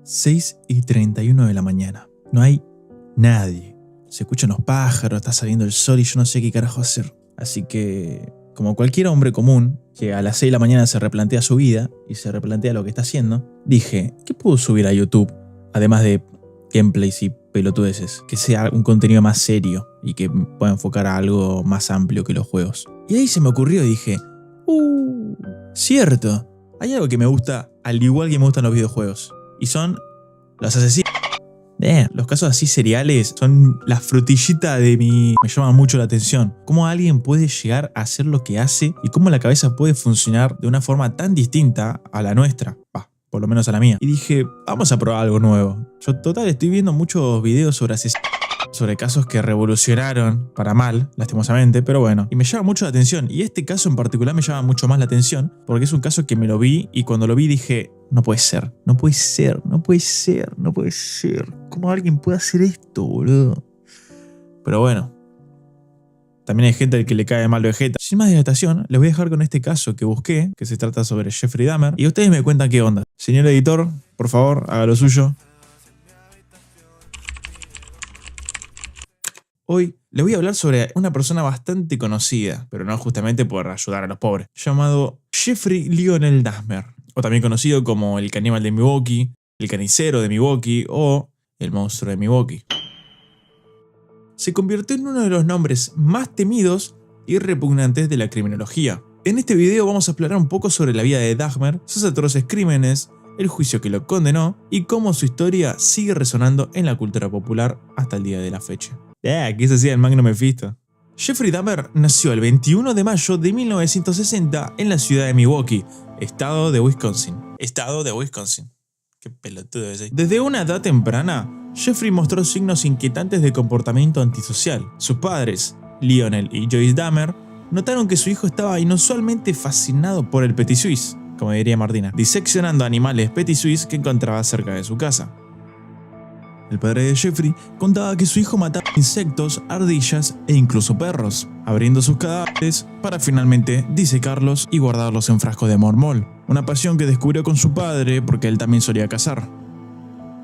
6:31 de la mañana. No hay nadie. Se escuchan los pájaros, está saliendo el sol y yo no sé qué carajo hacer. Así que, como cualquier hombre común que a las 6 de la mañana se replantea su vida y se replantea lo que está haciendo, dije, ¿qué puedo subir a YouTube? Además de gameplays y pelotudeces, que sea un contenido más serio y que pueda enfocar a algo más amplio que los juegos. Y ahí se me ocurrió y dije, cierto, hay algo que me gusta al igual que me gustan los videojuegos, y son los asesinos. Los casos así seriales son la frutillita de mi... Me llama mucho la atención. Cómo alguien puede llegar a hacer lo que hace y cómo la cabeza puede funcionar de una forma tan distinta a la nuestra. Por lo menos a la mía. Y dije, vamos a probar algo nuevo. Yo total estoy viendo muchos videos sobre asesinos, sobre casos que revolucionaron para mal, lastimosamente, pero bueno. Y me llama mucho la atención. Y este caso en particular me llama mucho más la atención porque es un caso que me lo vi y cuando lo vi dije, no puede ser, no puede ser, no puede ser, no puede ser. ¿Cómo alguien puede hacer esto, boludo? Pero bueno. También hay gente al que le cae mal Vegeta. Sin más dilatación, les voy a dejar con este caso que busqué, que se trata sobre Jeffrey Dahmer, y ustedes me cuentan qué onda. Señor editor, por favor, haga lo suyo. Hoy les voy a hablar sobre una persona bastante conocida, pero no justamente por ayudar a los pobres, llamado Jeffrey Lionel Dahmer, o también conocido como el caníbal de Milwaukee, el carnicero de Milwaukee o el monstruo de Milwaukee. Se convirtió en uno de los nombres más temidos y repugnantes de la criminología. En este video vamos a explorar un poco sobre la vida de Dahmer, sus atroces crímenes, el juicio que lo condenó y cómo su historia sigue resonando en la cultura popular hasta el día de la fecha. ¿Qué se hacía el Magno Mephisto? Jeffrey Dahmer nació el 21 de mayo de 1960 en la ciudad de Milwaukee, estado de Wisconsin. Qué pelotudo ese. Desde una edad temprana, Jeffrey mostró signos inquietantes de comportamiento antisocial. Sus padres, Lionel y Joyce Dahmer, notaron que su hijo estaba inusualmente fascinado por el Petit Suisse, como diría Martina, diseccionando animales Petit Suisse que encontraba cerca de su casa. El padre de Jeffrey contaba que su hijo mataba insectos, ardillas e incluso perros, abriendo sus cadáveres para finalmente disecarlos y guardarlos en frascos de mármol, una pasión que descubrió con su padre porque él también solía cazar.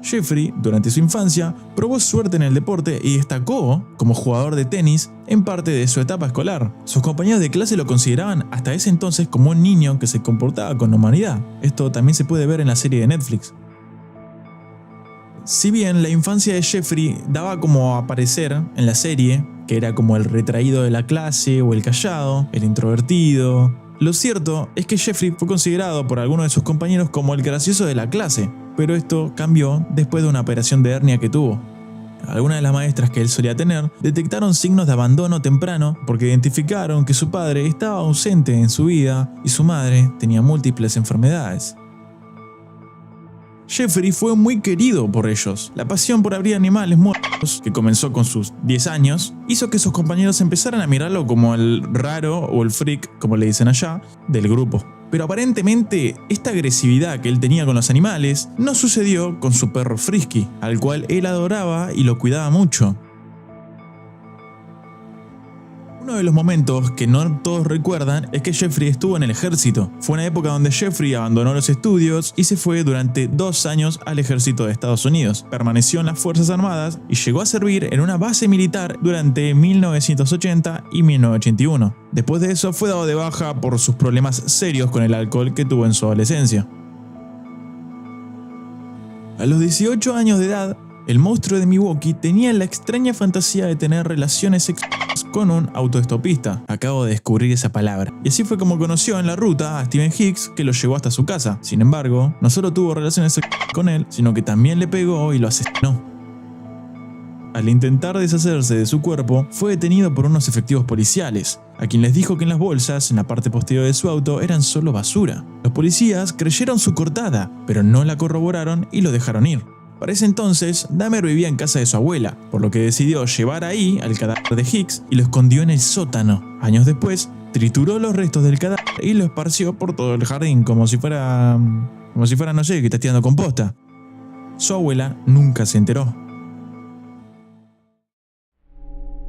Jeffrey, durante su infancia, probó suerte en el deporte y destacó como jugador de tenis en parte de su etapa escolar. Sus compañeros de clase lo consideraban hasta ese entonces como un niño que se comportaba con humanidad. Esto también se puede ver en la serie de Netflix. Si bien la infancia de Jeffrey daba como a aparecer en la serie, que era como el retraído de la clase o el callado, el introvertido, lo cierto es que Jeffrey fue considerado por algunos de sus compañeros como el gracioso de la clase, pero esto cambió después de una operación de hernia que tuvo. Algunas de las maestras que él solía tener detectaron signos de abandono temprano porque identificaron que su padre estaba ausente en su vida y su madre tenía múltiples enfermedades. Jeffrey fue muy querido por ellos. La pasión por abrir animales muertos, que comenzó con sus 10 años, hizo que sus compañeros empezaran a mirarlo como el raro o el freak, como le dicen allá, del grupo. Pero aparentemente, esta agresividad que él tenía con los animales no sucedió con su perro Frisky, al cual él adoraba y lo cuidaba mucho. Uno de los momentos que no todos recuerdan es que Jeffrey estuvo en el ejército. Fue una época donde Jeffrey abandonó los estudios y se fue durante 2 años al ejército de Estados Unidos. Permaneció en las Fuerzas Armadas y llegó a servir en una base militar durante 1980 y 1981. Después de eso fue dado de baja por sus problemas serios con el alcohol que tuvo en su adolescencia. A los 18 años de edad, el monstruo de Milwaukee tenía la extraña fantasía de tener relaciones sexuales con un autoestopista. Acabo de descubrir esa palabra. Y así fue como conoció en la ruta a Steven Hicks, que lo llevó hasta su casa. Sin embargo, no solo tuvo relaciones sexuales con él, sino que también le pegó y lo asesinó. Al intentar deshacerse de su cuerpo, fue detenido por unos efectivos policiales, a quien les dijo que en las bolsas, en la parte posterior de su auto, eran solo basura. Los policías creyeron su cortada, pero no la corroboraron y lo dejaron ir. Para ese entonces, Dahmer vivía en casa de su abuela, por lo que decidió llevar ahí al cadáver de Hicks y lo escondió en el sótano. Años después, trituró los restos del cadáver y lo esparció por todo el jardín, como si fuera, no sé, que está tirando composta. Su abuela nunca se enteró.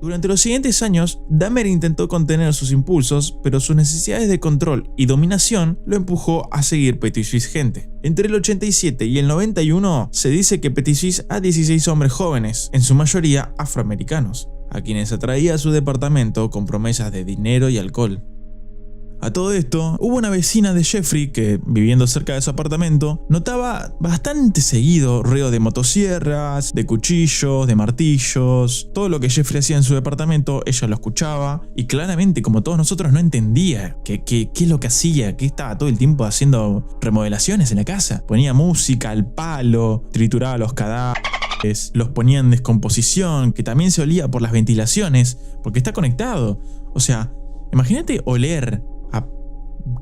Durante los siguientes años, Dahmer intentó contener sus impulsos, pero sus necesidades de control y dominación lo empujó a seguir Petit Suisse gente. Entre el 87 y el 91 se dice que Petit Suisse a 16 hombres jóvenes, en su mayoría afroamericanos, a quienes atraía a su departamento con promesas de dinero y alcohol. A todo esto, hubo una vecina de Jeffrey que, viviendo cerca de su apartamento, notaba bastante seguido ruido de motosierras, de cuchillos, de martillos. Todo lo que Jeffrey hacía en su departamento, ella lo escuchaba y claramente, como todos nosotros, no entendía qué es lo que hacía, que estaba todo el tiempo haciendo remodelaciones en la casa. Ponía música al palo, trituraba los cadáveres, los ponía en descomposición, que también se olía por las ventilaciones, porque está conectado. O sea, imagínate oler a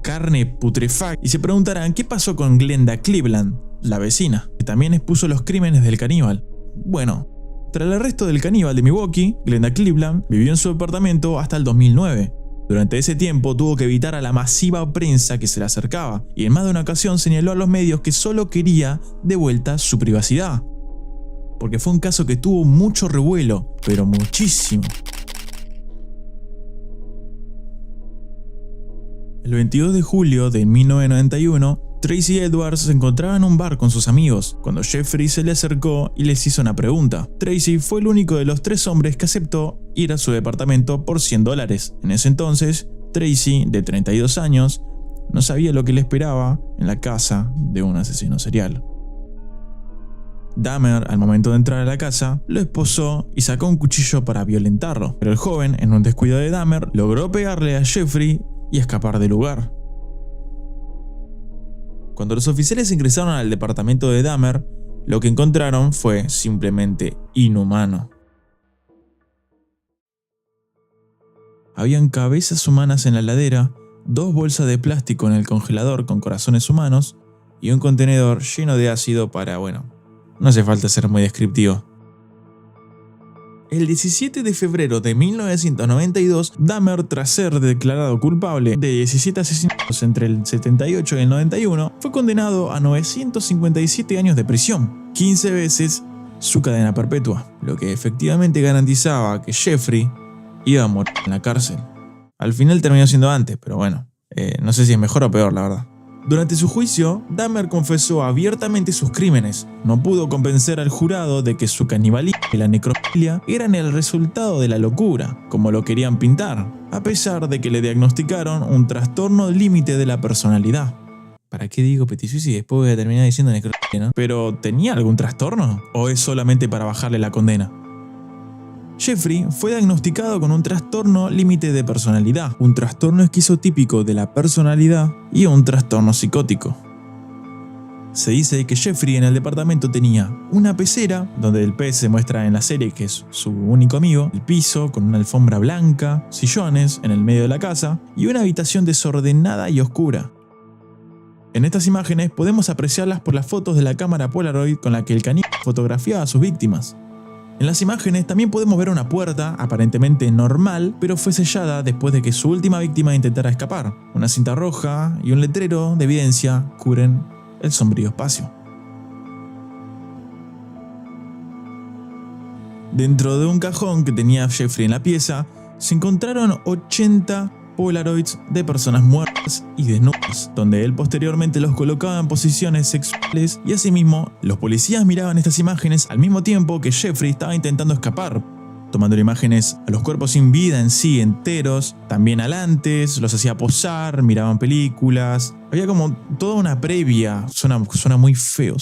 carne putrefacta y se preguntarán qué pasó con Glenda Cleveland, la vecina, que también expuso los crímenes del caníbal. Bueno, tras el arresto del caníbal de Milwaukee, Glenda Cleveland vivió en su departamento hasta el 2009. Durante ese tiempo tuvo que evitar a la masiva prensa que se le acercaba y en más de una ocasión señaló a los medios que solo quería de vuelta su privacidad. Porque fue un caso que tuvo mucho revuelo, pero muchísimo. El 22 de julio de 1991, Tracy Edwards se encontraba en un bar con sus amigos, cuando Jeffrey se le acercó y les hizo una pregunta. Tracy fue el único de los 3 hombres que aceptó ir a su departamento por $100. En ese entonces, Tracy, de 32 años, no sabía lo que le esperaba en la casa de un asesino serial. Dahmer, al momento de entrar a la casa, lo esposó y sacó un cuchillo para violentarlo, pero el joven, en un descuido de Dahmer, logró pegarle a Jeffrey y escapar del lugar. Cuando los oficiales ingresaron al departamento de Dahmer, lo que encontraron fue simplemente inhumano. Habían cabezas humanas en la heladera, 2 bolsas de plástico en el congelador con corazones humanos y un contenedor lleno de ácido para, no hace falta ser muy descriptivo. El 17 de febrero de 1992, Dahmer, tras ser declarado culpable de 17 asesinatos entre el 78 y el 91, fue condenado a 957 años de prisión, 15 veces su cadena perpetua, lo que efectivamente garantizaba que Jeffrey iba a morir en la cárcel. Al final terminó siendo antes, pero no sé si es mejor o peor, la verdad. Durante su juicio, Dahmer confesó abiertamente sus crímenes. No pudo convencer al jurado de que su canibalismo y la necrofilia eran el resultado de la locura, como lo querían pintar, a pesar de que le diagnosticaron un trastorno límite de la personalidad. ¿Para qué digo Petit Suisse y después voy a terminar diciendo necrofilia, no? ¿Pero tenía algún trastorno? ¿O es solamente para bajarle la condena? Jeffrey fue diagnosticado con un trastorno límite de personalidad, un trastorno esquizotípico de la personalidad y un trastorno psicótico. Se dice que Jeffrey en el departamento tenía una pecera, donde el pez se muestra en la serie que es su único amigo, el piso con una alfombra blanca, sillones en el medio de la casa y una habitación desordenada y oscura. En estas imágenes podemos apreciarlas por las fotos de la cámara Polaroid con la que el caníbal fotografiaba a sus víctimas. En las imágenes también podemos ver una puerta aparentemente normal, pero fue sellada después de que su última víctima intentara escapar. Una cinta roja y un letrero de evidencia cubren el sombrío espacio. Dentro de un cajón que tenía Jeffrey en la pieza, se encontraron 80 Polaroids de personas muertas y desnudas, donde él posteriormente los colocaba en posiciones sexuales y asimismo los policías miraban estas imágenes al mismo tiempo que Jeffrey estaba intentando escapar, tomando imágenes a los cuerpos sin vida en sí enteros, también al antes, los hacía posar, miraban películas. Había como toda una previa, suena muy feo.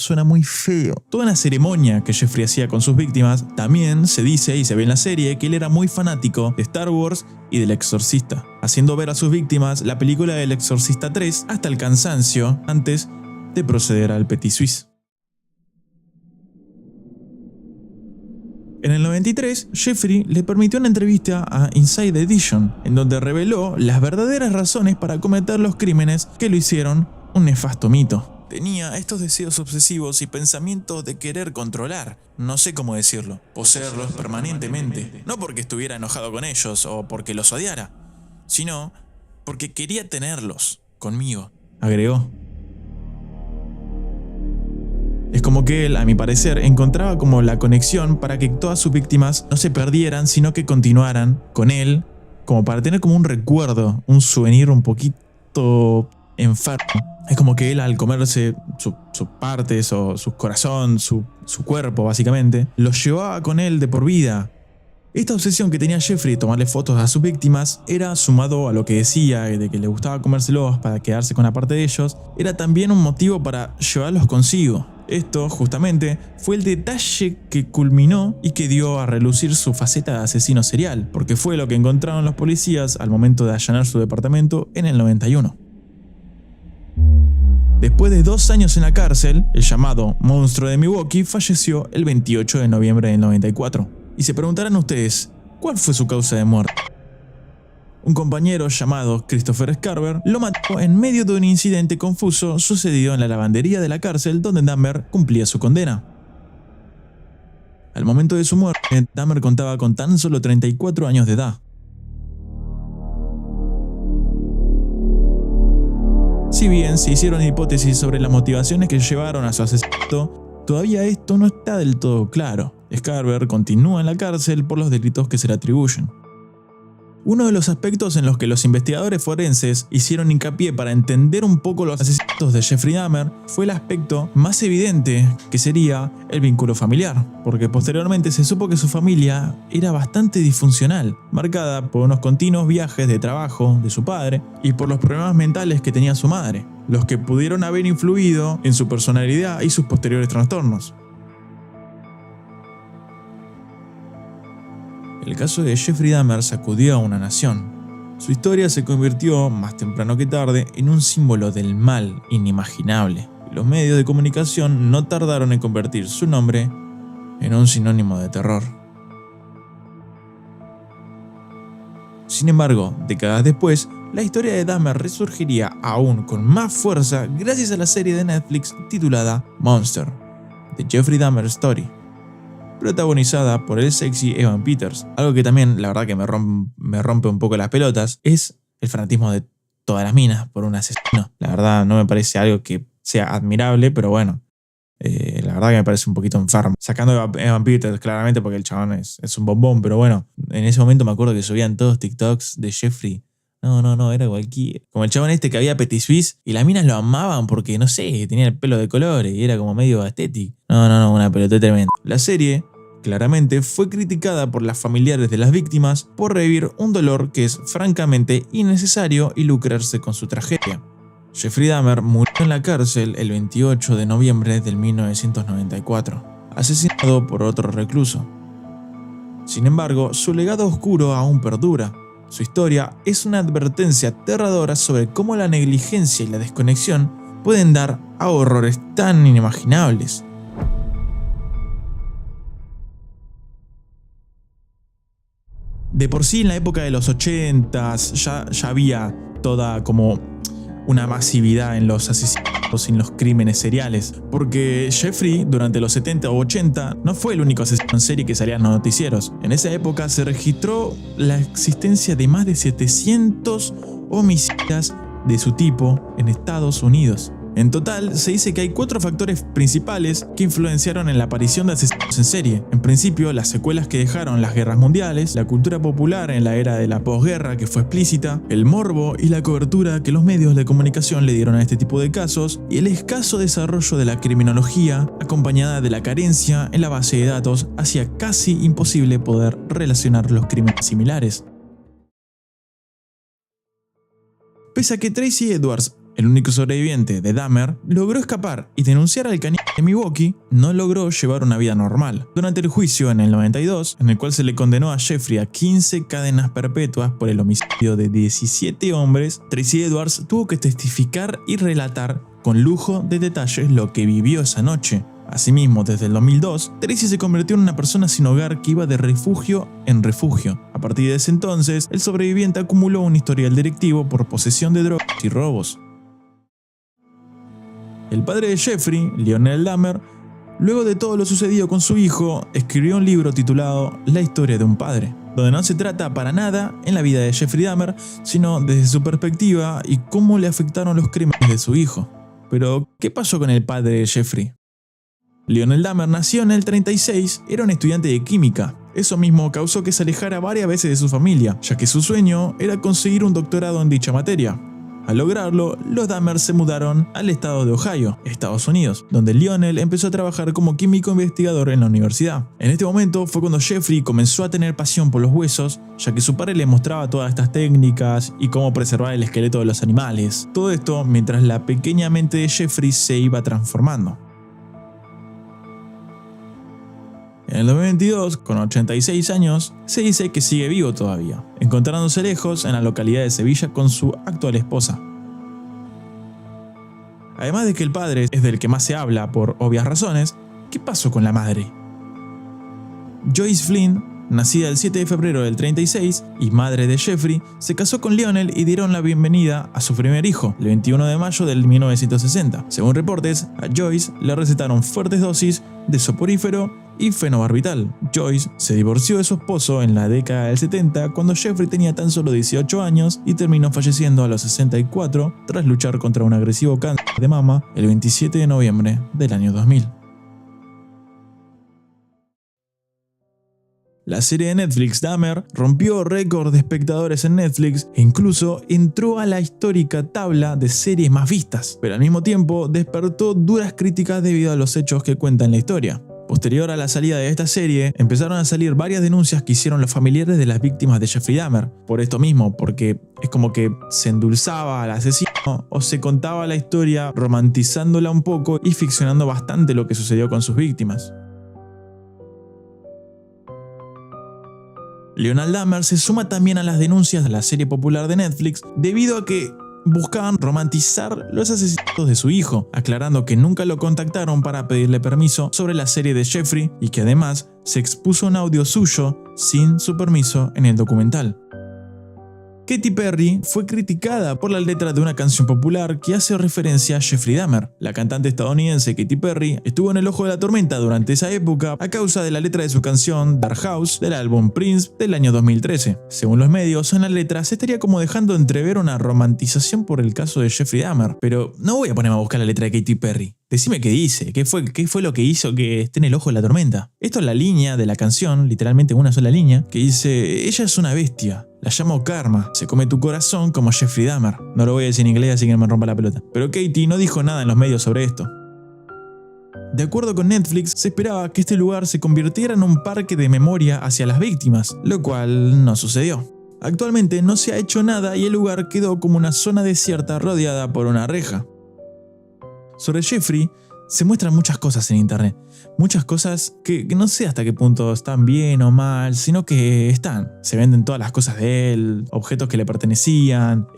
Toda una ceremonia que Jeffrey hacía con sus víctimas. También se dice y se ve en la serie que él era muy fanático de Star Wars y del Exorcista, haciendo ver a sus víctimas la película del Exorcista 3 hasta el cansancio antes de proceder al Petit Suisse. En el 93, Jeffrey le permitió una entrevista a Inside Edition, en donde reveló las verdaderas razones para cometer los crímenes que lo hicieron un nefasto mito. Tenía estos deseos obsesivos y pensamientos de querer controlar, no sé cómo decirlo, poseerlos permanentemente, no porque estuviera enojado con ellos o porque los odiara, sino porque quería tenerlos conmigo, agregó. como que él, a mi parecer, encontraba como la conexión para que todas sus víctimas no se perdieran, sino que continuaran con él, como para tener como un recuerdo, un souvenir un poquito enfermo. Es como que él, al comerse sus partes o su corazón, su cuerpo básicamente, los llevaba con él de por vida. Esta obsesión que tenía Jeffrey de tomarle fotos a sus víctimas era, sumado a lo que decía de que le gustaba comérselos para quedarse con la parte de ellos, era también un motivo para llevarlos consigo. Esto, justamente, fue el detalle que culminó y que dio a relucir su faceta de asesino serial, porque fue lo que encontraron los policías al momento de allanar su departamento en el 91. Después de 2 años en la cárcel, el llamado monstruo de Milwaukee falleció el 28 de noviembre del 94. Y se preguntarán ustedes, ¿cuál fue su causa de muerte? Un compañero llamado Christopher Scarver lo mató en medio de un incidente confuso sucedido en la lavandería de la cárcel donde Dahmer cumplía su condena. Al momento de su muerte, Dahmer contaba con tan solo 34 años de edad. Si bien se hicieron hipótesis sobre las motivaciones que llevaron a su asesinato, todavía esto no está del todo claro. Scarver continúa en la cárcel por los delitos que se le atribuyen. Uno de los aspectos en los que los investigadores forenses hicieron hincapié para entender un poco los asesinatos de Jeffrey Dahmer fue el aspecto más evidente, que sería el vínculo familiar, porque posteriormente se supo que su familia era bastante disfuncional, marcada por unos continuos viajes de trabajo de su padre y por los problemas mentales que tenía su madre, los que pudieron haber influido en su personalidad y sus posteriores trastornos. El caso de Jeffrey Dahmer sacudió a una nación. Su historia se convirtió, más temprano que tarde, en un símbolo del mal inimaginable. Y los medios de comunicación no tardaron en convertir su nombre en un sinónimo de terror. Sin embargo, décadas después, la historia de Dahmer resurgiría aún con más fuerza gracias a la serie de Netflix titulada Monster, The Jeffrey Dahmer Story, protagonizada por el sexy Evan Peters. Algo que también, la verdad que me rompe un poco las pelotas, es el fanatismo de todas las minas por un asesino. La verdad no me parece algo que sea admirable, pero bueno, la verdad que me parece un poquito enfermo. Sacando a Evan Peters claramente porque el chabón es un bombón, pero bueno, en ese momento me acuerdo que subían todos TikToks de Jeffrey. No, era cualquier... Como el chabón este que había Petit Suisse y las minas lo amaban porque, no sé, tenía el pelo de colores y era como medio estético. No, una pelota tremenda. La serie, claramente, fue criticada por las familiares de las víctimas por revivir un dolor que es francamente innecesario y lucrarse con su tragedia. Jeffrey Dahmer murió en la cárcel el 28 de noviembre del 1994, asesinado por otro recluso. Sin embargo, su legado oscuro aún perdura. Su historia es una advertencia aterradora sobre cómo la negligencia y la desconexión pueden dar a horrores tan inimaginables. De por sí, en la época de los 80s ya había toda como una masividad en los asesinatos y en los crímenes seriales, porque Jeffrey durante los 70 o 80 no fue el único asesino en serie que salía en los noticieros. En esa época se registró la existencia de más de 700 homicidios de su tipo en Estados Unidos. En total, se dice que hay 4 factores principales que influenciaron en la aparición de asesinos en serie. En principio, las secuelas que dejaron las guerras mundiales, la cultura popular en la era de la posguerra que fue explícita, el morbo y la cobertura que los medios de comunicación le dieron a este tipo de casos, y el escaso desarrollo de la criminología, acompañada de la carencia en la base de datos, hacía casi imposible poder relacionar los crímenes similares. Pese a que Tracy Edwards, el único sobreviviente de Dahmer, logró escapar y denunciar al caníbal de Milwaukee, no logró llevar una vida normal. Durante el juicio en el 92, en el cual se le condenó a Jeffrey a 15 cadenas perpetuas por el homicidio de 17 hombres, Tracy Edwards tuvo que testificar y relatar con lujo de detalles lo que vivió esa noche. Asimismo, desde el 2002, Tracy se convirtió en una persona sin hogar que iba de refugio en refugio. A partir de ese entonces, el sobreviviente acumuló un historial delictivo por posesión de drogas y robos. El padre de Jeffrey, Lionel Dahmer, luego de todo lo sucedido con su hijo, escribió un libro titulado La historia de un padre, donde no se trata para nada en la vida de Jeffrey Dahmer, sino desde su perspectiva y cómo le afectaron los crímenes de su hijo. Pero, ¿qué pasó con el padre de Jeffrey? Lionel Dahmer nació en el 36, era un estudiante de química. Eso mismo causó que se alejara varias veces de su familia, ya que su sueño era conseguir un doctorado en dicha materia. Al lograrlo, los Dahmer se mudaron al estado de Ohio, Estados Unidos, donde Lionel empezó a trabajar como químico investigador en la universidad. En este momento fue cuando Jeffrey comenzó a tener pasión por los huesos, ya que su padre le mostraba todas estas técnicas y cómo preservar el esqueleto de los animales. Todo esto mientras la pequeña mente de Jeffrey se iba transformando. En el 2022, con 86 años, se dice que sigue vivo todavía, encontrándose lejos en la localidad de Sevilla con su actual esposa. Además de que el padre es del que más se habla por obvias razones, ¿qué pasó con la madre? Joyce Flynn, nacida el 7 de febrero del 36 y madre de Jeffrey, se casó con Lionel y dieron la bienvenida a su primer hijo, el 21 de mayo del 1960. Según reportes, a Joyce le recetaron fuertes dosis de soporífero y fenobarbital. Joyce se divorció de su esposo en la década del 70 cuando Jeffrey tenía tan solo 18 años y terminó falleciendo a los 64 tras luchar contra un agresivo cáncer de mama el 27 de noviembre del año 2000. La serie de Netflix Dahmer rompió récord de espectadores en Netflix e incluso entró a la histórica tabla de series más vistas, pero al mismo tiempo despertó duras críticas debido a los hechos que cuentan la historia. Posterior a la salida de esta serie, empezaron a salir varias denuncias que hicieron los familiares de las víctimas de Jeffrey Dahmer. Por esto mismo, porque es como que se endulzaba al asesino o se contaba la historia romantizándola un poco y ficcionando bastante lo que sucedió con sus víctimas. Lionel Dahmer se suma también a las denuncias de la serie popular de Netflix debido a que buscaban romantizar los asesinatos de su hijo, aclarando que nunca lo contactaron para pedirle permiso sobre la serie de Jeffrey y que además se expuso un audio suyo sin su permiso en el documental. Katy Perry fue criticada por la letra de una canción popular que hace referencia a Jeffrey Dahmer. La cantante estadounidense Katy Perry estuvo en el ojo de la tormenta durante esa época a causa de la letra de su canción Dark House del álbum Prince del año 2013. Según los medios, en la letra se estaría como dejando entrever una romantización por el caso de Jeffrey Dahmer. Pero no voy a ponerme a buscar la letra de Katy Perry. Decime qué dice, qué fue lo que hizo que esté en el ojo de la tormenta. Esto es la línea de la canción, literalmente una sola línea, que dice: ella es una bestia, la llamo Karma, se come tu corazón como Jeffrey Dahmer. No lo voy a decir en inglés así que no me rompa la pelota. Pero Katy no dijo nada en los medios sobre esto. De acuerdo con Netflix, se esperaba que este lugar se convirtiera en un parque de memoria hacia las víctimas, lo cual no sucedió. Actualmente no se ha hecho nada y el lugar quedó como una zona desierta rodeada por una reja. Sobre Jeffrey se muestran muchas cosas en internet, muchas cosas que no sé hasta qué punto están bien o mal, sino que están. Se venden todas las cosas de él, objetos que le pertenecían,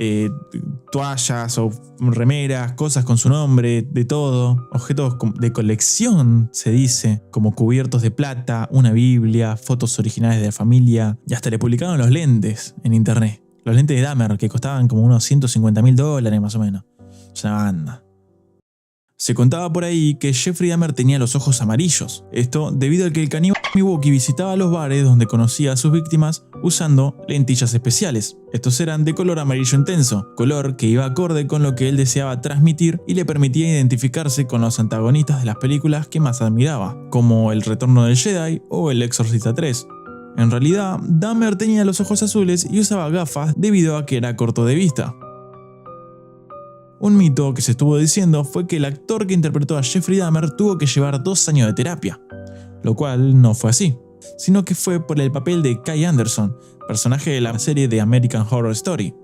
toallas o remeras, cosas con su nombre, de todo, objetos de colección se dice, como cubiertos de plata, una biblia, fotos originales de la familia, y hasta le publicaron los lentes en internet, los lentes de Dahmer que costaban como unos $150.000 más o menos. Es una banda. Se contaba por ahí que Jeffrey Dahmer tenía los ojos amarillos, esto debido a que el caníbal Milwaukee visitaba los bares donde conocía a sus víctimas usando lentillas especiales. Estos eran de color amarillo intenso, color que iba acorde con lo que él deseaba transmitir y le permitía identificarse con los antagonistas de las películas que más admiraba, como El Retorno del Jedi o El Exorcista 3. En realidad, Dahmer tenía los ojos azules y usaba gafas debido a que era corto de vista. Un mito que se estuvo diciendo fue que el actor que interpretó a Jeffrey Dahmer tuvo que llevar 2 años de terapia, lo cual no fue así, sino que fue por el papel de Kai Anderson, personaje de la serie de American Horror Story.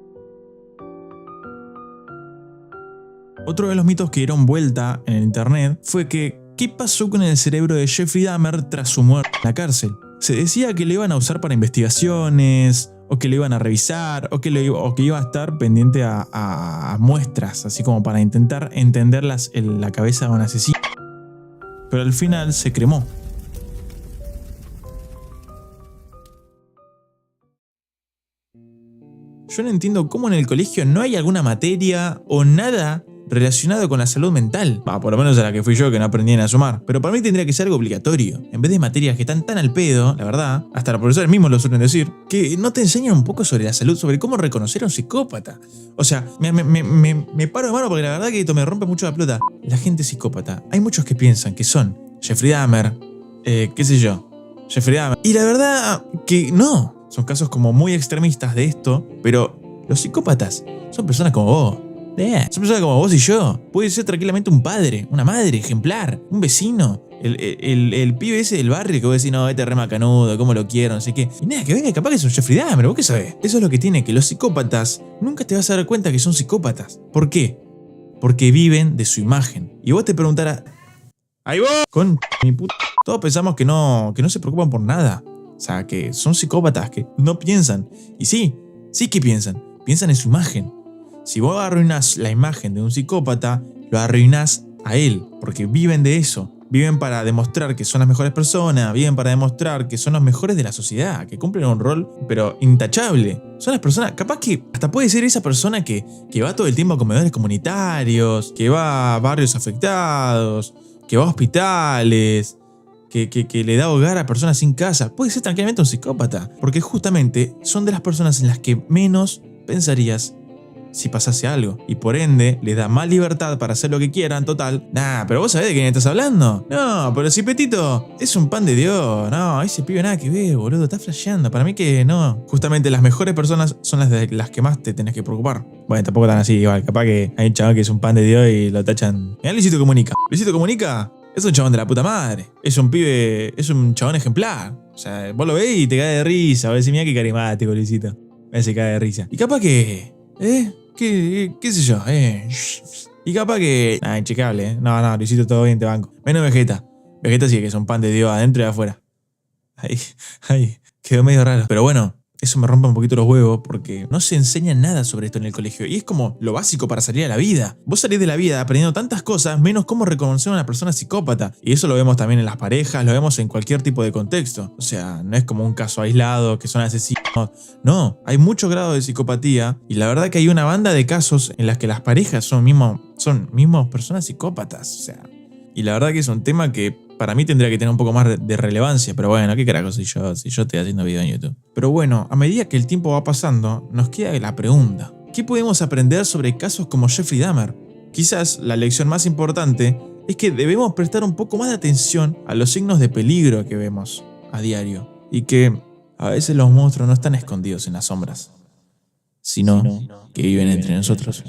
Otro de los mitos que dieron vuelta en el internet fue que ¿qué pasó con el cerebro de Jeffrey Dahmer tras su muerte en la cárcel? Se decía que lo iban a usar para investigaciones, o que lo iban a revisar, o que iba a estar pendiente a muestras, así como para intentar entender la cabeza de un asesino. Pero al final se cremó. Yo no entiendo cómo en el colegio no hay alguna materia o nada relacionado con la salud mental. Por lo menos a la que fui yo, que no aprendí a sumar. Pero para mí tendría que ser algo obligatorio. En vez de materias que están tan al pedo, la verdad, hasta los profesores mismos lo suelen decir, que no te enseñan un poco sobre la salud, sobre cómo reconocer a un psicópata. O sea, me paro de mano porque la verdad que esto me rompe mucho la pelota. La gente psicópata, hay muchos que piensan que son Jeffrey Dahmer, qué sé yo, Jeffrey Dahmer. Y la verdad que no, son casos como muy extremistas de esto, pero los psicópatas son personas como vos. Son personas como vos y yo. Puede ser tranquilamente un padre, una madre ejemplar, un vecino. El pibe ese del barrio que vos decís, no, este re macanudo, cómo lo quiero, no sé qué. Y nada, que venga, capaz que es un Jeffrey Dahmer, ¿vos qué sabés? Eso es lo que tiene, que los psicópatas nunca te vas a dar cuenta que son psicópatas. ¿Por qué? Porque viven de su imagen. Y vos te preguntarás, ¡ahí vos! Con mi puta. Todos pensamos que no se preocupan por nada. O sea, que son psicópatas, que no piensan. Y sí que piensan. Piensan en su imagen. Si vos arruinás la imagen de un psicópata, lo arruinás a él, porque viven de eso. Viven para demostrar que son las mejores personas, viven para demostrar que son los mejores de la sociedad, que cumplen un rol, pero intachable. Son las personas, capaz que hasta puede ser esa persona que va todo el tiempo a comedores comunitarios, que va a barrios afectados, que va a hospitales, que le da hogar a personas sin casa. Puede ser tranquilamente un psicópata, porque justamente son de las personas en las que menos pensarías si pasase algo, y por ende les da más libertad para hacer lo que quieran, total. Nah, pero vos sabés de quién estás hablando. No, pero si Petito es un pan de Dios. No, ese pibe nada que ver, boludo, está flasheando. Para mí que no. Justamente las mejores personas son las que más te tenés que preocupar. Bueno, tampoco tan así, igual. Capaz que hay un chabón que es un pan de Dios y lo tachan. Mirá Luisito Comunica. Luisito Comunica es un chabón de la puta madre. Es un pibe, es un chabón ejemplar. O sea, vos lo ves y te cae de risa. A ver si mira qué carismático, Luisito. A ver si cae de risa. Y capaz que... ¿Qué sé yo? Y capaz que... Nah, inchecable, No, Luisito, todo bien, te banco. Menos Vegeta. Vegeta sí que es un pan de Dios adentro y afuera. Ahí, quedó medio raro. Pero bueno, eso me rompe un poquito los huevos porque no se enseña nada sobre esto en el colegio. Y es como lo básico para salir a la vida. Vos salís de la vida aprendiendo tantas cosas, menos cómo reconocer a una persona psicópata. Y eso lo vemos también en las parejas, lo vemos en cualquier tipo de contexto. O sea, no es como un caso aislado, que son asesinos. No, hay mucho grado de psicopatía. Y la verdad que hay una banda de casos en las que las parejas son mismos personas psicópatas. O sea, y la verdad que es un tema que para mí tendría que tener un poco más de relevancia, pero bueno, qué carajo si yo estoy haciendo video en YouTube. Pero bueno, a medida que el tiempo va pasando, nos queda la pregunta: ¿qué podemos aprender sobre casos como Jeffrey Dahmer? Quizás la lección más importante es que debemos prestar un poco más de atención a los signos de peligro que vemos a diario, y que a veces los monstruos no están escondidos en las sombras, sino que viven entre nosotros.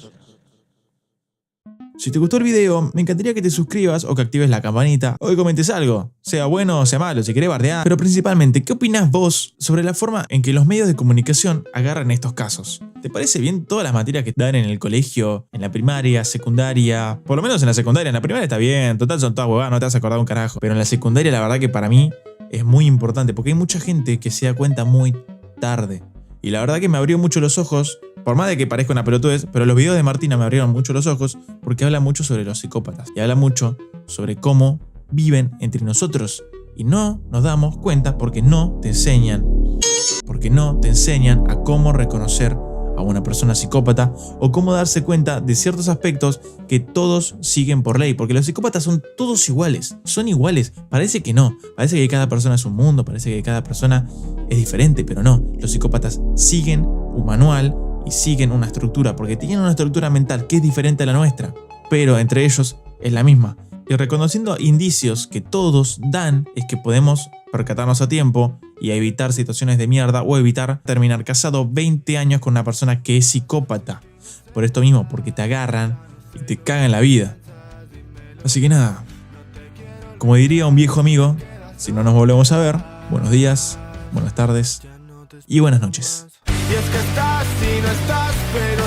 Si te gustó el video, me encantaría que te suscribas o que actives la campanita o que comentes algo, sea bueno o sea malo, si querés bardear. Pero principalmente, ¿qué opinás vos sobre la forma en que los medios de comunicación agarran estos casos? ¿Te parece bien todas las materias que dan en el colegio, en la primaria, secundaria? Por lo menos en la secundaria, en la primaria está bien, total son todas huevadas, no te vas a acordar un carajo. Pero en la secundaria la verdad que para mí es muy importante porque hay mucha gente que se da cuenta muy tarde. Y la verdad que me abrió mucho los ojos, por más de que parezca una pelotudez, pero los videos de Martina me abrieron mucho los ojos porque habla mucho sobre los psicópatas y habla mucho sobre cómo viven entre nosotros y no nos damos cuenta porque no te enseñan a cómo reconocer a una persona psicópata o cómo darse cuenta de ciertos aspectos que todos siguen por ley, porque los psicópatas son todos iguales, son iguales, parece que no, parece que cada persona es un mundo, parece que cada persona es diferente, pero no, los psicópatas siguen un manual y siguen una estructura, porque tienen una estructura mental que es diferente a la nuestra, pero entre ellos es la misma. Y reconociendo indicios que todos dan es que podemos percatarnos a tiempo y evitar situaciones de mierda o evitar terminar casado 20 años con una persona que es psicópata. Por esto mismo, porque te agarran y te cagan la vida. Así que nada, como diría un viejo amigo, si no nos volvemos a ver, buenos días, buenas tardes y buenas noches. Y es que estás y no estás, pero